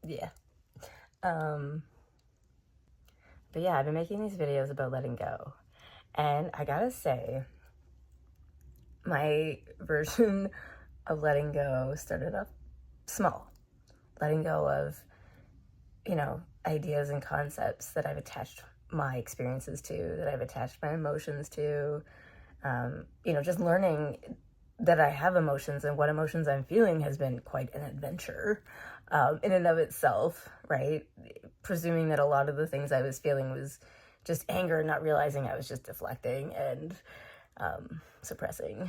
Yeah. Um, but yeah, I've been making these videos about letting go. And I gotta say, my version of letting go started off small. Letting go of, ideas and concepts that I've attached my experiences to, that I've attached my emotions to. Just learning that I have emotions and what emotions I'm feeling has been quite an adventure in and of itself, right? Presuming that a lot of the things I was feeling was just anger, not realizing I was just deflecting and suppressing.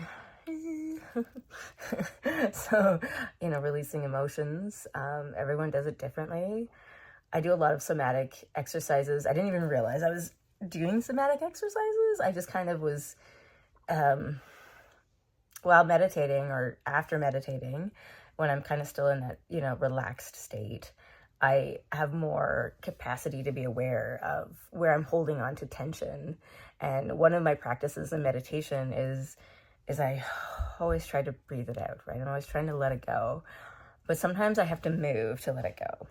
So, releasing emotions. Everyone does it differently. I do a lot of somatic exercises. I didn't even realize I was doing somatic exercises. I just kind of was, while meditating or after meditating, when I'm kind of still in that, relaxed state, I have more capacity to be aware of where I'm holding on to tension. And one of my practices in meditation is I always try to breathe it out, right? I'm always trying to let it go. But sometimes I have to move to let it go.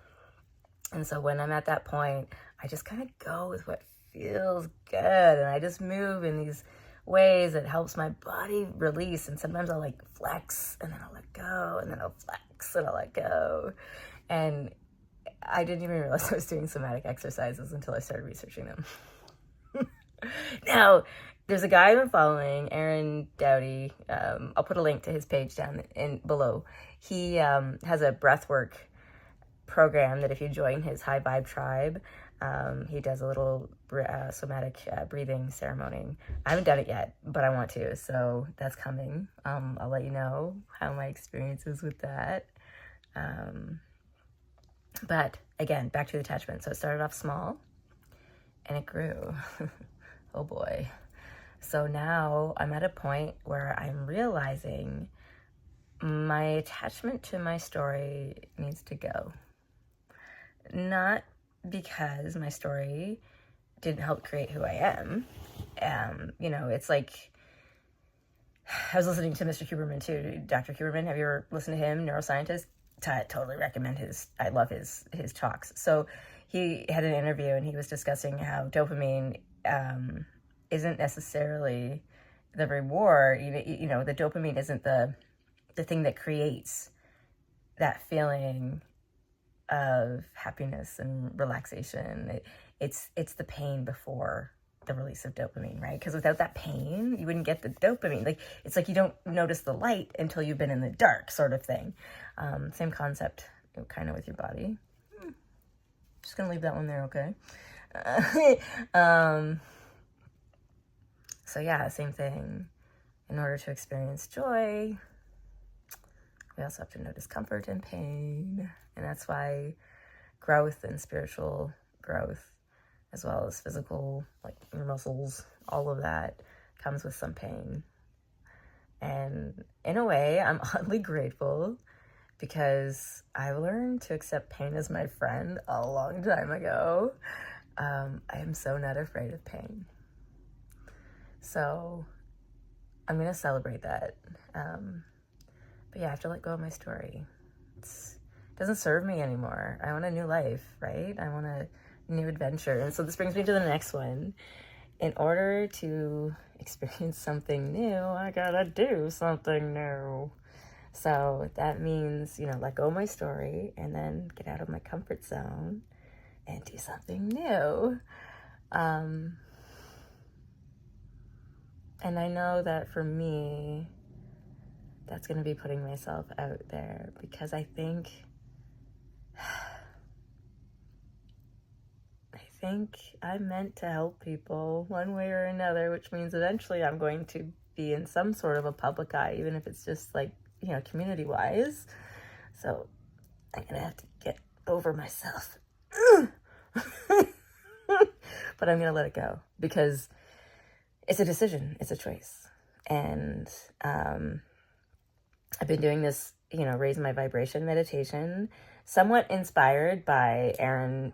And so when I'm at that point, I just kind of go with what feels good. And I just move in these ways that helps my body release. And sometimes I'll like flex and then I'll let go, and then I'll flex and I'll let go. And I didn't even realize I was doing somatic exercises until I started researching them. Now, there's a guy I've been following, Aaron Doughty. I'll put a link to his page down in below. He has a breathwork program that if you join his High Vibe Tribe, he does a little somatic breathing ceremony. I haven't done it yet, but I want to, so that's coming. I'll let you know how my experience is with that. But again, back to the attachment. So it started off small and it grew. Oh boy. So now I'm at a point where I'm realizing my attachment to my story needs to go. Not because my story didn't help create who I am. It's like, I was listening to Mr. Huberman too, Dr. Huberman. Have you ever listened to him? Neuroscientist. Totally recommend I love his talks. So he had an interview and he was discussing how dopamine isn't necessarily the reward. The dopamine isn't the thing that creates that feeling of happiness and relaxation. It's the pain before the release of dopamine, right? Because without that pain, you wouldn't get the dopamine. Like, it's like you don't notice the light until you've been in the dark, sort of thing. Same concept, kind of with your body. Just gonna leave that one there, okay? So yeah, same thing. In order to experience joy, we also have to know discomfort and pain. And that's why growth and spiritual growth, as well as physical, like your muscles, all of that comes with some pain. And in a way, I'm oddly grateful because I've learned to accept pain as my friend a long time ago. I am so not afraid of pain. So I'm going to celebrate that. But yeah, I have to let go of my story. It doesn't serve me anymore. I want a new life, right? I want a new adventure. And so this brings me to the next one. In order to experience something new, I gotta do something new. So that means, let go of my story and then get out of my comfort zone and do something new. And I know that for me, that's going to be putting myself out there because I think I'm meant to help people one way or another, which means eventually I'm going to be in some sort of a public eye, even if it's just like, community-wise. So I'm going to have to get over myself. But I'm going to let it go because it's a decision. It's a choice. And I've been doing this, raise my vibration meditation, somewhat inspired by Aaron.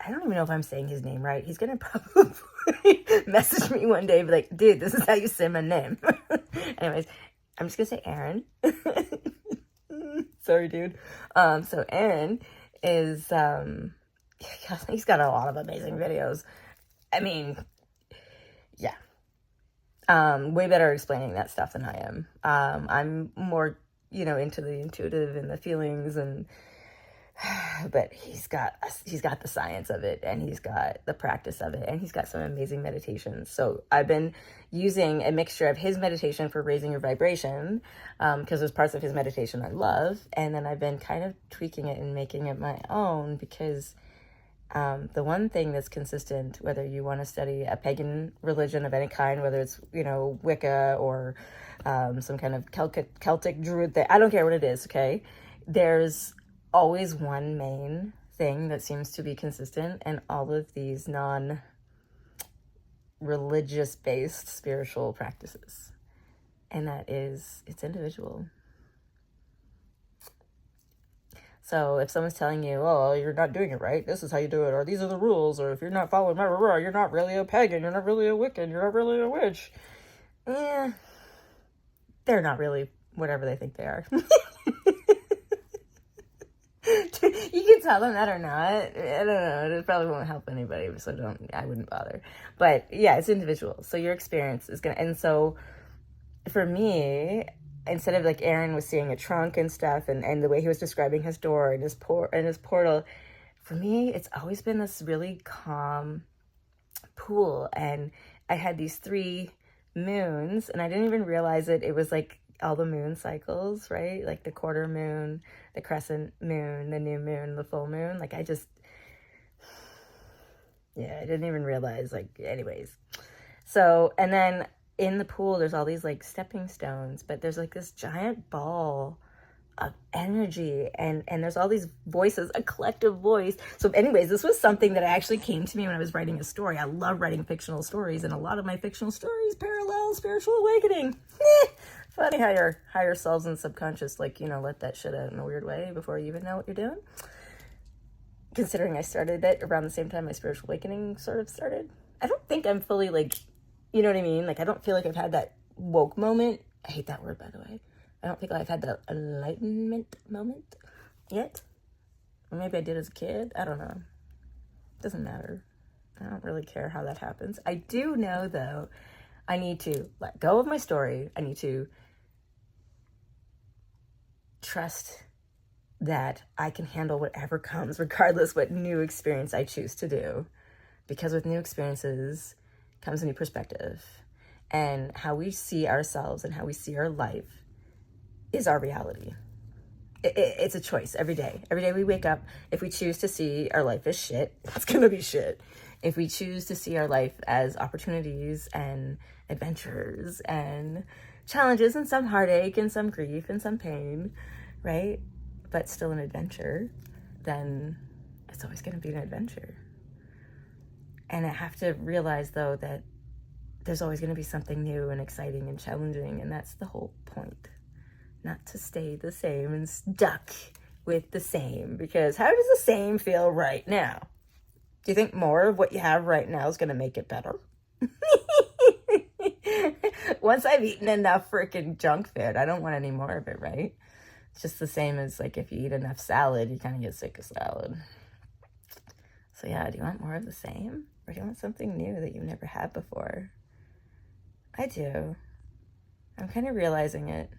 I don't even know if I'm saying his name right. He's going to probably message me one day and be like, dude, this is how you say my name. Anyways, I'm just going to say Aaron. Sorry, dude. So Aaron is, he's got a lot of amazing videos. I mean, yeah. Way better explaining that stuff than I am. I'm more, into the intuitive and the feelings, but he's got the science of it, and he's got the practice of it, and he's got some amazing meditations. So I've been using a mixture of his meditation for raising your vibration, because there's parts of his meditation I love, and then I've been kind of tweaking it and making it my own, because the one thing that's consistent, whether you want to study a pagan religion of any kind, whether it's, Wicca or some kind of Celtic Druid thing, I don't care what it is, okay? There's always one main thing that seems to be consistent in all of these non-religious based spiritual practices. And that is, it's individual. So if someone's telling you, oh, you're not doing it right, this is how you do it, or these are the rules, or if you're not following you're not really a pagan, you're not really a Wiccan, you're not really a witch. They're not really whatever they think they are. You can tell them that or not. I don't know. It probably won't help anybody, so I wouldn't bother. But yeah, it's individual. So your experience is and so for me, instead of like Aaron was seeing a trunk and stuff, and the way he was describing his door and his portal, for me, it's always been this really calm pool. And I had these 3 moons, and I didn't even realize it. It was like all the moon cycles, right? Like the quarter moon, the crescent moon, the new moon, the full moon. Like I didn't even realize, anyways. So, and then in the pool, there's all these like stepping stones, but there's like this giant ball of energy, and there's all these voices, a collective voice. So anyways, this was something that actually came to me when I was writing a story. I love writing fictional stories, and a lot of my fictional stories parallel spiritual awakening. Funny how your higher selves and subconscious, let that shit out in a weird way before you even know what you're doing. Considering I started it around the same time my spiritual awakening sort of started. I don't think I'm fully you know what I mean? I don't feel like I've had that woke moment. I hate that word, by the way. I don't think I've had that enlightenment moment yet. Or maybe I did as a kid. I don't know. Doesn't matter. I don't really care how that happens. I do know, though, I need to let go of my story. I need to trust that I can handle whatever comes, regardless what new experience I choose to do. Because with new experiences comes a new perspective. And how we see ourselves and how we see our life is our reality. It's a choice every day. Every day we wake up, if we choose to see our life as shit, it's going to be shit. If we choose to see our life as opportunities and adventures and challenges and some heartache and some grief and some pain, right? But still an adventure, then it's always going to be an adventure. And I have to realize, though, that there's always going to be something new and exciting and challenging, and that's the whole point. Not to stay the same and stuck with the same, because how does the same feel right now? Do you think more of what you have right now is going to make it better? Once I've eaten enough freaking junk food, I don't want any more of it, right? It's just the same as if you eat enough salad, you kind of get sick of salad. So yeah, do you want more of the same? Or do you want something new that you've never had before? I do. I'm kind of realizing it.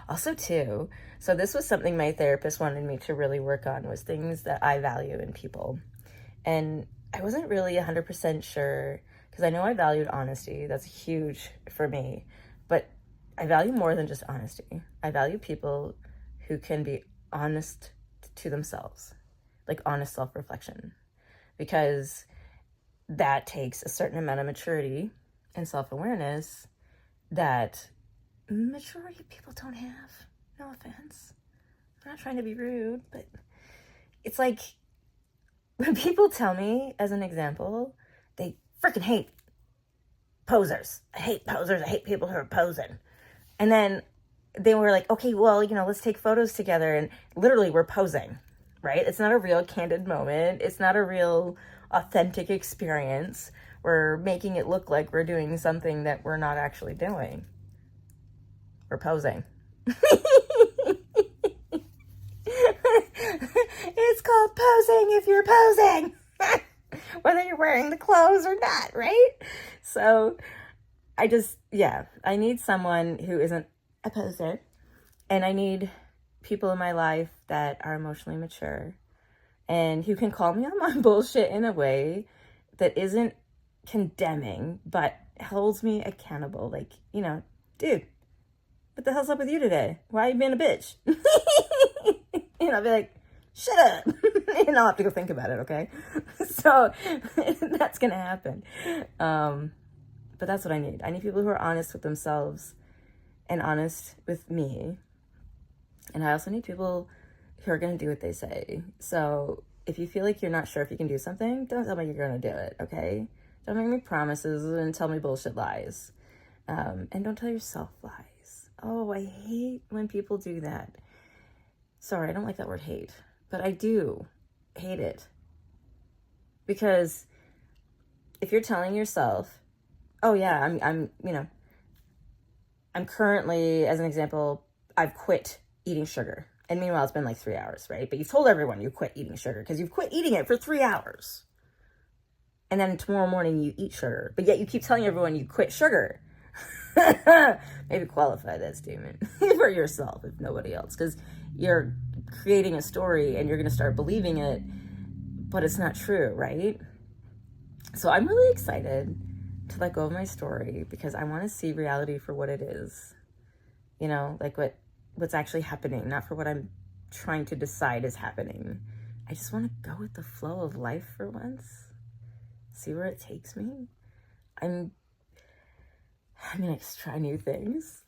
Also, too, so this was something my therapist wanted me to really work on, was things that I value in people. And I wasn't really 100% sure, because I know I valued honesty. That's huge for me. But I value more than just honesty. I value people who can be honest to themselves, honest self-reflection, because that takes a certain amount of maturity and self-awareness that majority of people don't have. No offense. I'm not trying to be rude, but it's when people tell me, as an example, they freaking hate posers. I hate posers. I hate people who are posing. And then they were like, okay, well, let's take photos together, and literally we're posing, right? It's not a real candid moment. It's not a real authentic experience. We're making it look like we're doing something that we're not actually doing. We're posing. It's posing if you're posing. Whether you're wearing the clothes or not, right? So I need someone who isn't a poser. And I need people in my life that are emotionally mature and who can call me on my bullshit in a way that isn't condemning, but holds me accountable. Like, dude, what the hell's up with you today? Why are you being a bitch? And I'll be like, shut up. And I'll have to go think about it, okay? So that's going to happen. But that's what I need. I need people who are honest with themselves and honest with me. And I also need people who are going to do what they say. So if you feel like you're not sure if you can do something, don't tell me you're going to do it, okay? Don't make me promises and tell me bullshit lies. And don't tell yourself lies. Oh, I hate when people do that. Sorry, I don't like that word hate. But I do hate it. Because if you're telling yourself, oh yeah, I'm currently, as an example, I've quit eating sugar. And meanwhile, it's been like 3 hours, right? But you've told everyone you quit eating sugar because you've quit eating it for 3 hours. And then tomorrow morning you eat sugar. But yet you keep telling everyone you quit sugar. Maybe qualify that statement for yourself, if nobody else. Because you're creating a story and you're going to start believing it, but it's not true, right? So I'm really excited to let go of my story because I want to see reality for what it is. Like what's actually happening, not for what I'm trying to decide is happening. I just want to go with the flow of life for once. See where it takes me. I'm going to try new things,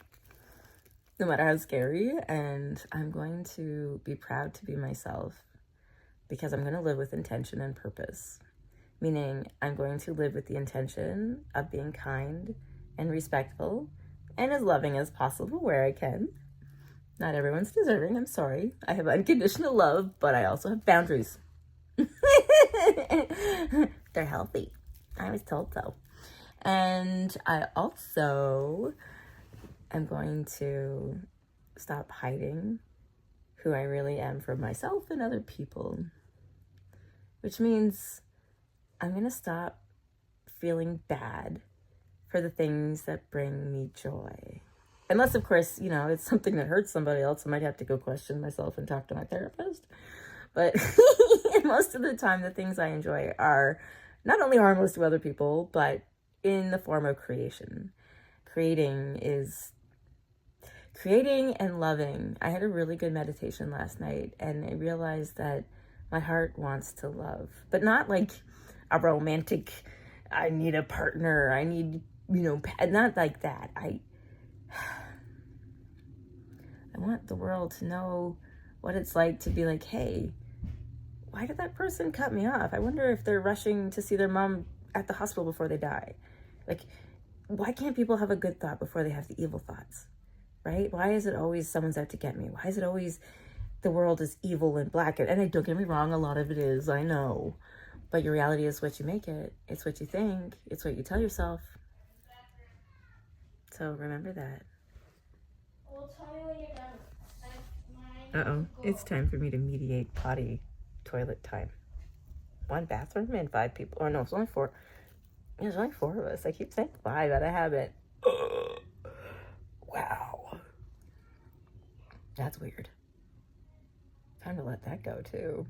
no matter how scary, and I'm going to be proud to be myself because I'm going to live with intention and purpose. Meaning I'm going to live with the intention of being kind and respectful and as loving as possible where I can. Not everyone's deserving, I'm sorry. I have unconditional love, but I also have boundaries. They're healthy. I was told so. And I also am going to stop hiding who I really am from myself and other people. Which means I'm going to stop feeling bad for the things that bring me joy. Unless, of course, it's something that hurts somebody else. I might have to go question myself and talk to my therapist. But most of the time, the things I enjoy are not only harmless to other people, but in the form of creation. Creating and loving. I had a really good meditation last night, and I realized that my heart wants to love, but not like a romantic, I need a partner, I need, not like that. I want the world to know what it's like to be like, hey, why did that person cut me off? I wonder if they're rushing to see their mom at the hospital before they die. Like, why can't people have a good thought before they have the evil thoughts, right? Why is it always someone's out to get me? Why is it always the world is evil and black? And don't get me wrong, a lot of it is, I know. But your reality is what you make it. It's what you think. It's what you tell yourself. So remember that. Well, tell me when you're done. Uh-oh. It's time for me to mediate potty toilet time. 1 bathroom and 5 people. Or no, it's only 4. There's only 4 of us. I keep saying 5 out of habit. Wow. That's weird. Time to let that go, too.